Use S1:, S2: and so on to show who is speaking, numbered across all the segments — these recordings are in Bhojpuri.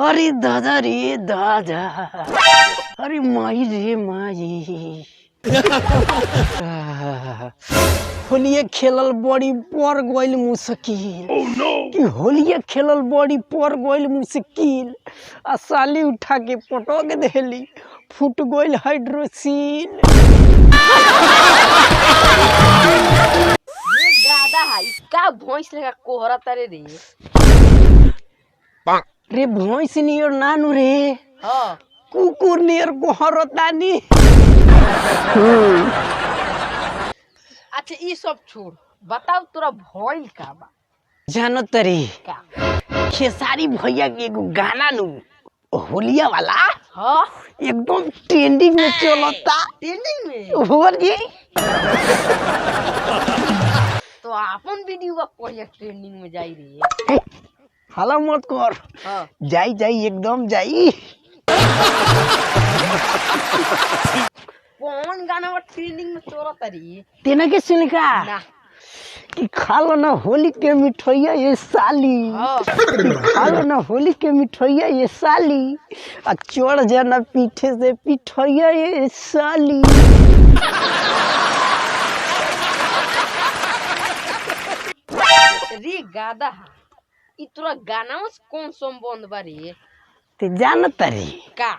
S1: अरे दादा रे दादा, अरे माई रे माई। होलिया खेलल बड़ी पर गइल मुश्किल। कि होलिया खेलल बड़ी पर गइल मुश्किल। आ साली उठा के पटक देली, फूट गइल हाइड्रोसिल।
S2: ये गादा है का भैंस लगा कोहरा तारे रे।
S1: रे भैंस नियर नानू रे,
S2: हाँ
S1: कुकुर नियर कोहरतानी।
S2: अच्छा ये सब छोड़, बताओ तोरा भइल का बा।
S1: जानो तरी
S2: का
S1: खेसारी भैया के एगो गाना नु होलिया वाला
S2: हाँ
S1: एकदम ट्रेंडिंग में चलता।
S2: ट्रेंडिंग में
S1: हो जी
S2: तो अपन वीडियो बा कोई ट्रेंडिंग में जाई रे।
S1: हाला मत कर,
S2: हाँ
S1: जाई जाई एकदम जाई।
S2: कौन गाना बा ट्रेंडिंग में चलता रे।
S1: तेना के सुन का
S2: ना
S1: कि खा लो ना होली के मिठाइया ये साली।
S2: हाँ
S1: खा लो ना होली के मिठाइया ये साली, आ चढ़ जाना पीछे से पिठाइया ये साली।
S2: रे गादा ई तोरा गाना में कौन संबंध बा रे।
S1: ते जान तरी
S2: का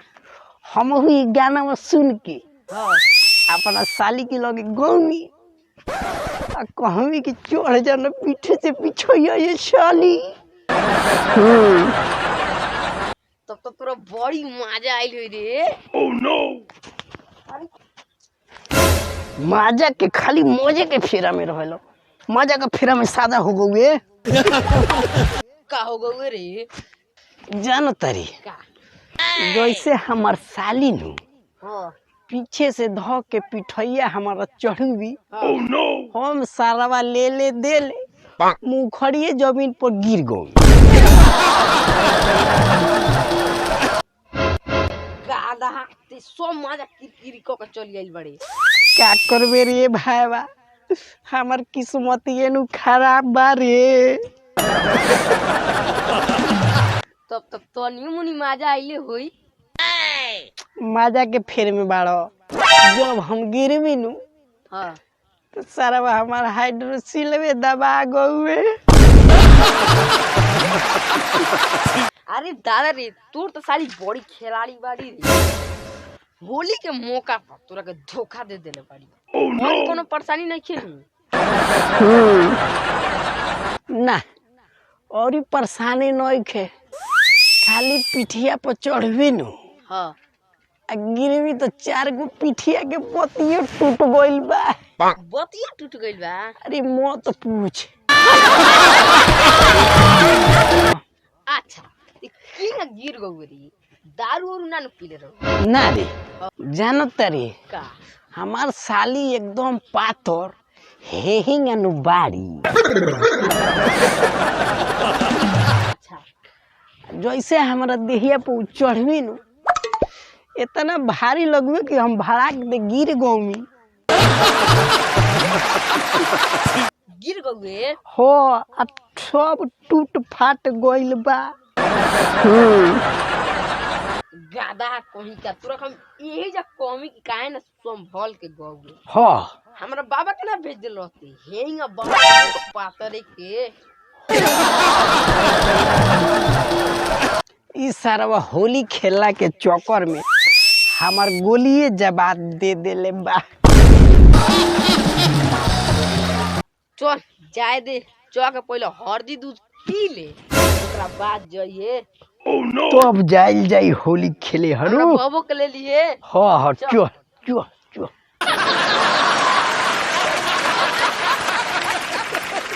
S1: हम हुई गाना में सुन के
S2: हाँ
S1: अपना साली के लगे गौमी आ कहमी कि चढ़ जाना पीछे से पिछोइया ये साली।
S2: तब तो तोरा बड़ी मजा आइल हुई रे।
S1: माजा के खाली मजे के फेरा में रहलो, माजा का फेरा में सादा हो गए।
S2: का हो गए रे।
S1: जान तरी
S2: का
S1: जैसे हमार साली नु
S2: हाँ
S1: पीछे से ध के पिठैया हमारा चढ़ी,
S2: हाँ
S1: हम सारावा ले ले दे ले मुँह खड़िए जमीन पर गिर गई।
S2: गादा ते सब मजा किरकिरी क के चली आइल बड़े।
S1: क्या करबे रे भाईवा, हमार किस्मत ये नु खराब बा रे।
S2: तब तक तनी मुनी मजा आइले होई।
S1: माजा के फेर में बाड़ो, जब हम गिरवी नु
S2: हाँ
S1: तो सारा हमार हाइड्रोसिल में दबा गए।
S2: अरे दादा रे तोर तो साली बड़ी खिलाड़ी बाड़ी रे। होली के मौका पर तोरा के धोखा दे देले बाड़ी। और कोनो परेशानी नहीं खेली
S1: ना और परेशानी नहीं खे, खाली पिठिया पर चढ़वी नु
S2: हाँ
S1: आ गिरवी तो 4 गो पिठिया के पतिये टूट गइल बा।
S2: बतिया टूट गइल बा।
S1: अरे मत पूछ।
S2: अच्छा ते की ना गिर गई रे। दारू और ना पीले रहो
S1: ना रे जानो तरी
S2: का
S1: हमार साली एकदम पातर हेहिंग अनु बाड़ी।
S2: अच्छा
S1: जैसे हमारा देहिया पे चढ़वी नु इतना भारी लगवे कि हम भड़ाक दे गिर गौमी।
S2: गिर गए
S1: हो अब सब टूट फाट गइल बा।
S2: गादा कहीं का तोरा हम यही जा कमी की काहे ना संभल के गए।
S1: हो
S2: हमरा बाबा के ना भेज दिल रहते हेंगा बाबा पातरे के।
S1: इस सारा होली खेलला के चक्कर में हमार गोलिए जवाब दे देले बा।
S2: चल जाए दे चल के पहले हरदी दूध पी ले ओकरा बाद जाइए।
S1: तो अब जाइल जाई होली खेले हरू।
S2: बाबू के ले लिए
S1: हाँ हाँ चल चल।